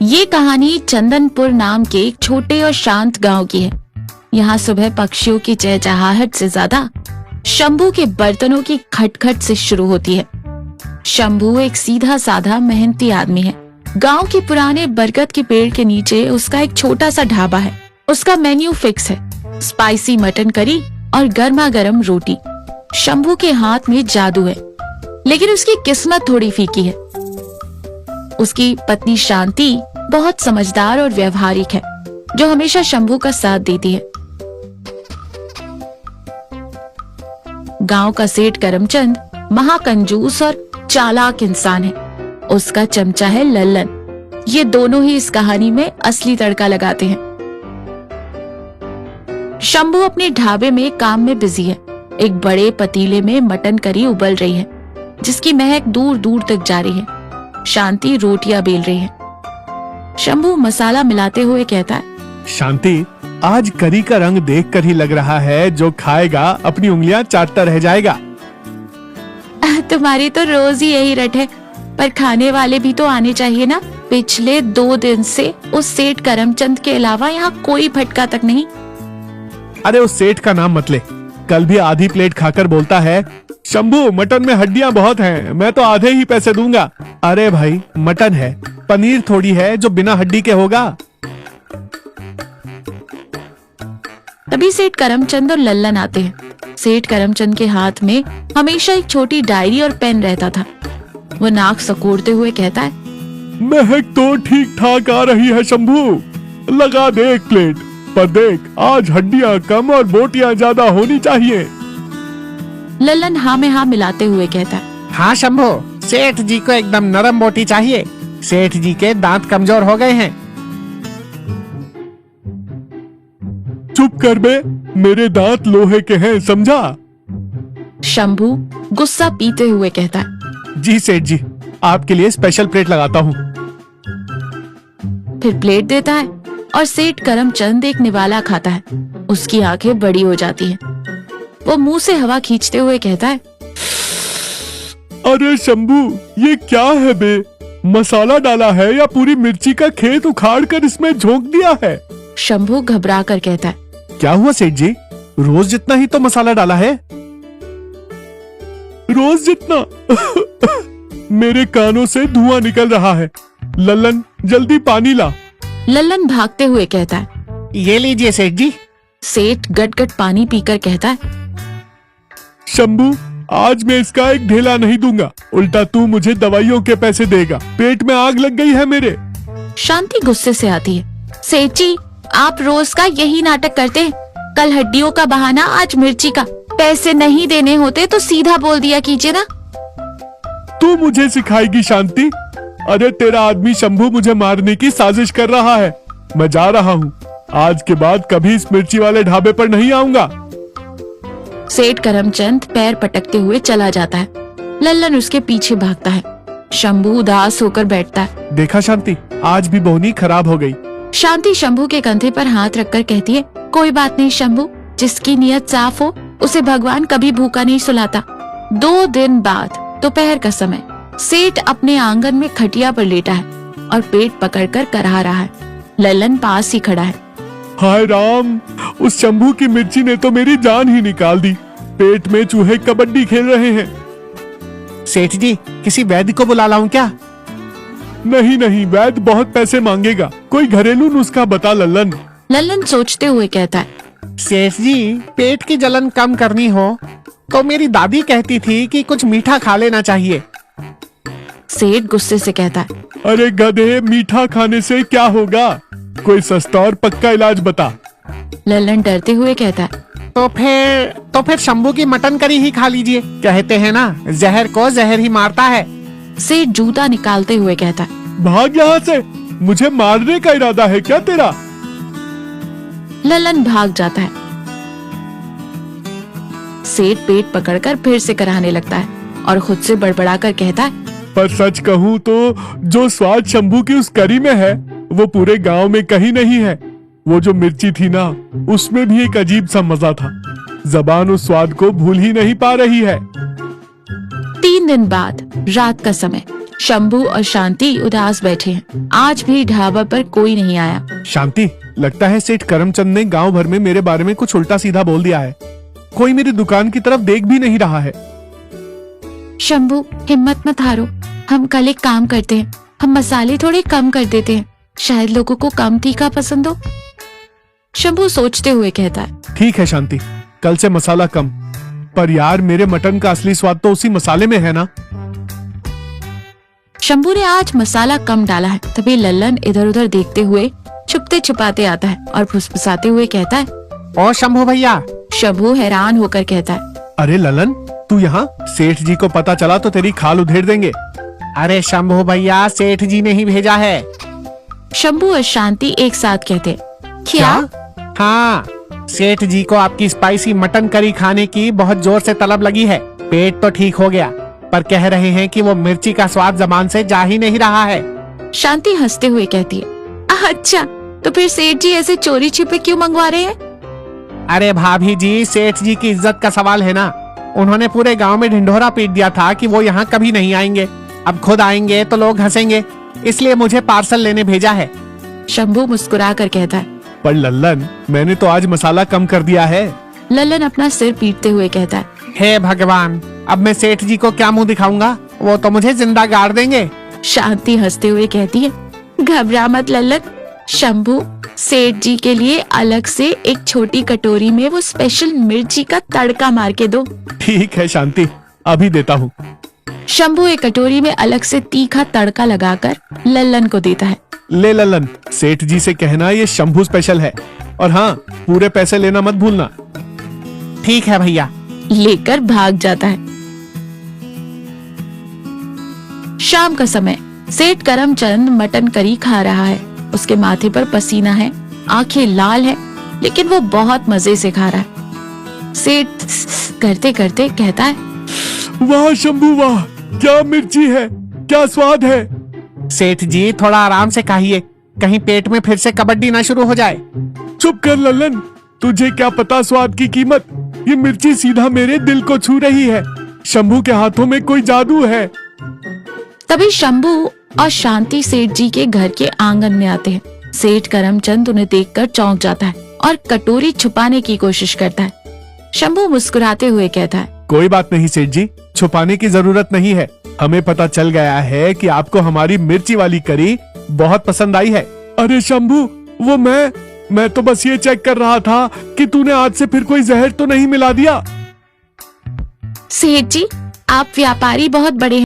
ये कहानी चंदनपुर नाम के एक छोटे और शांत गांव की है। यहाँ सुबह पक्षियों की चहचहाहट से ज्यादा शंभू के बर्तनों की खटखट से शुरू होती है। शंभू एक सीधा साधा मेहनती आदमी है। गांव के पुराने बरगद के पेड़ के नीचे उसका एक छोटा सा ढाबा है। उसका मेन्यू फिक्स है, स्पाइसी मटन करी और गर्मा गर्म रोटी। शंभू के हाथ में जादू है, लेकिन उसकी किस्मत थोड़ी फीकी है। उसकी पत्नी शांति बहुत समझदार और व्यवहारिक है, जो हमेशा शंभू का साथ देती है। गांव का सेठ करमचंद महाकंजूस और चालाक इंसान है। उसका चमचा है लल्लन। ये दोनों ही इस कहानी में असली तड़का लगाते हैं। शंभू अपने ढाबे में काम में बिजी है। एक बड़े पतीले में मटन करी उबल रही है, जिसकी महक दूर दूर तक जा रही है। शांति रोटियां बेल रही है। शंभू मसाला मिलाते हुए कहता है, शांति, आज करी का रंग देखकर ही लग रहा है जो खाएगा अपनी उंगलियां चाटता रह जाएगा। तुम्हारी तो रोज ही यही रट है, पर खाने वाले भी तो आने चाहिए ना। पिछले 2 दिन से उस सेठ करमचंद के अलावा यहाँ कोई भटका तक नहीं। अरे उस सेठ का नाम मत ले। कल भी आधी प्लेट खाकर बोलता है, शंभू मटन में हड्डियां बहुत हैं, मैं तो आधे ही पैसे दूंगा। अरे भाई, मटन है, पनीर थोड़ी है जो बिना हड्डी के होगा। तभी सेठ करमचंद और लल्लन आते हैं। सेठ करमचंद के हाथ में हमेशा एक छोटी डायरी और पेन रहता था। वो नाक सकोड़ते हुए कहता है, महक तो ठीक ठाक आ रही है शंभू, लगा दे एक प्लेट, पर देख आज हड्डियां कम और बोटियां ज्यादा होनी चाहिए। लल्लन हाँ में हाँ मिलाते हुए कहता है, हाँ शंभू, सेठ जी को एकदम नरम बोटी चाहिए। सेठ जी के दांत कमजोर हो गए हैं। चुप कर बे, मेरे दांत लोहे के हैं, समझा? शंभू गुस्सा पीते हुए कहता है, जी सेठ जी, आपके लिए स्पेशल प्लेट लगाता हूँ। फिर प्लेट देता है और सेठ करमचंद एक निवाला खाता है। उसकी आंखें बड़ी हो जाती हैं। वो मुंह से हवा खींचते हुए कहता है, अरे शंभू, ये क्या है बे? मसाला डाला है या पूरी मिर्ची का खेत उखाड़ कर इसमें झोंक दिया है? शंभू घबरा कर कहता है, क्या हुआ सेठ जी? रोज जितना ही तो मसाला डाला है। रोज जितना? मेरे कानों से धुआं निकल रहा है। लल्लन, जल्दी पानी ला। लल्लन भागते हुए कहता है, ये लीजिए सेठ जी। सेठ गट-गट पानी पीकर कहता है, शंभू, आज मैं इसका एक ढेला नहीं दूंगा, उल्टा तू मुझे दवाइयों के पैसे देगा। पेट में आग लग गई है मेरे। शांति गुस्से से आती है, सेठ जी, आप रोज का यही नाटक करते हैं। कल हड्डियों का बहाना, आज मिर्ची का। पैसे नहीं देने होते तो सीधा बोल दिया कीजिए ना। तू मुझे सिखाएगी शांति? अरे तेरा आदमी शंभू मुझे मारने की साजिश कर रहा है। मैं जा रहा हूँ। आज के बाद कभी इस मिर्ची वाले ढाबे पर नहीं आऊंगा। सेठ करमचंद पैर पटकते हुए चला जाता है। लल्लन उसके पीछे भागता है। शंभू उदास होकर बैठता है। देखा शांति, आज भी बोनी खराब हो गई। शांति शंभू के कंधे पर हाथ रखकर कहती है, कोई बात नहीं शंभू, जिसकी नीयत साफ हो उसे भगवान कभी भूखा नहीं सुलाता। 2 दिन बाद दोपहर का समय, सेठ अपने आंगन में खटिया पर लेटा है और पेट पकड़कर कराह रहा है। लल्लन पास ही खड़ा है। हाय राम, उस शंभू की मिर्ची ने तो मेरी जान ही निकाल दी। पेट में चूहे कबड्डी खेल रहे हैं। सेठ जी, किसी वैद्य को बुला लाऊं क्या? नहीं नहीं, वैद्य बहुत पैसे मांगेगा। कोई घरेलू नुस्खा बता लल्लन। लल्लन सोचते हुए कहता है, सेठ जी, पेट की जलन कम करनी हो तो मेरी दादी कहती थी कि कुछ मीठा खा लेना चाहिए। सेठ गुस्से से कहता है, अरे गधे, मीठा खाने से क्या होगा? कोई सस्ता और पक्का इलाज बता। लल्लन डरते हुए कहता है, तो फिर शंभू की मटन करी ही खा लीजिए। कहते हैं ना, जहर को जहर ही मारता है। सेठ जूता निकालते हुए कहता है, भाग यहाँ से, मुझे मारने का इरादा है क्या तेरा? लल्लन भाग जाता है। सेठ पेट पकड़कर फिर से कराहने लगता है और खुद से बड़बड़ाकर कहता है, पर सच कहूँ तो जो स्वाद शंभू की उस करी में है वो पूरे गांव में कहीं नहीं है। वो जो मिर्ची थी ना, उसमें भी एक अजीब सा मजा था। जबान उस स्वाद को भूल ही नहीं पा रही है। 3 दिन बाद रात का समय, शंभू और शांति उदास बैठे हैं। आज भी ढाबा पर कोई नहीं आया। शांति, लगता है सेठ करमचंद ने गांव भर में मेरे बारे में कुछ उल्टा सीधा बोल दिया है। कोई मेरी दुकान की तरफ देख भी नहीं रहा है। शंभू, हिम्मत मत हारो। हम कल एक काम करते हैं, हम मसाले थोड़े कम कर देते हैं, शायद लोगों को कम तीखा पसंद हो। शंभू सोचते हुए कहता है। ठीक है शांति, कल से मसाला कम। पर यार, मेरे मटन का असली स्वाद तो उसी मसाले में है ना। शंभू ने आज मसाला कम डाला है। तभी लल्लन इधर उधर देखते हुए छुपते छुपाते आता है और फुसफुसाते हुए कहता है। ओ शंभू भैया। शंभू हैरान होकर कहता है। अरे ललन, तू यहाँ? सेठ जी को पता चला तो तेरी खाल उधेड़ देंगे। अरे शंभू भैया, सेठ जी ने ही भेजा है। शंभू और शांति एक साथ कहते। क्या? हाँ, सेठ जी को आपकी स्पाइसी मटन करी खाने की बहुत जोर से तलब लगी है। पेट तो ठीक हो गया, पर कह रहे हैं कि वो मिर्ची का स्वाद जबान से जा ही नहीं रहा है। शांति हंसते हुए कहती है। अच्छा, तो फिर सेठ जी ऐसे चोरी छिपे क्यों मंगवा रहे हैं? अरे भाभी जी, सेठ जी की इज्जत का सवाल है ना। उन्होंने पूरे गांव में ढिंढोरा पीट दिया था कि वो यहाँ कभी नहीं आएंगे। अब खुद आएंगे तो लोग हंसेंगे, इसलिए मुझे पार्सल लेने भेजा है। शंभू मुस्कुरा कर कहता है। पर लल्लन, मैंने तो आज मसाला कम कर दिया है। लल्लन अपना सिर पीटते हुए कहता है। हे भगवान, अब मैं सेठ जी को क्या मुंह दिखाऊंगा? वो तो मुझे जिंदा गाड़ देंगे। शांति हंसते हुए कहती है। घबरा मत लल्लन, शंभू सेठ जी के लिए अलग से एक छोटी कटोरी में वो स्पेशल मिर्ची का तड़का मार के दो। ठीक है शांति, अभी देता हूँ। शंभू एक कटोरी में अलग से तीखा तड़का लगाकर लल्लन को देता है। ले लल्लन, सेठ जी से कहना ये शंभू स्पेशल है, और हाँ, पूरे पैसे लेना मत भूलना। ठीक है भैया। लेकर भाग जाता है। शाम का समय, सेठ करमचंद मटन करी खा रहा है। उसके माथे पर पसीना है, आंखें लाल है, लेकिन वो बहुत मजे से खा रहा है। सेठ करते करते कहता है। वाह शंभू वाह, क्या मिर्ची है, क्या स्वाद है। सेठ जी, थोड़ा आराम से खाइए, कहीं पेट में फिर से कबड्डी ना शुरू हो जाए। चुप कर लल्लन, तुझे क्या पता स्वाद की कीमत। ये मिर्ची सीधा मेरे दिल को छू रही है। शंभू के हाथों में कोई जादू है। तभी शंभू और शांति सेठ जी के घर के आंगन में आते हैं। सेठ करमचंद उन्हें देखकर चौंक जाता है और कटोरी छुपाने की कोशिश करता है। शंभू मुस्कुराते हुए कहता है। कोई बात नहीं सेठ जी, छुपाने की जरूरत नहीं है। हमें पता चल गया है कि आपको हमारी मिर्ची वाली करी बहुत पसंद आई है। अरे शंभू, वो मैं तो बस ये चेक कर रहा था कि तूने आज से फिर कोई जहर तो नहीं मिला दिया। सेठ जी, आप व्यापारी बहुत बड़े हैं।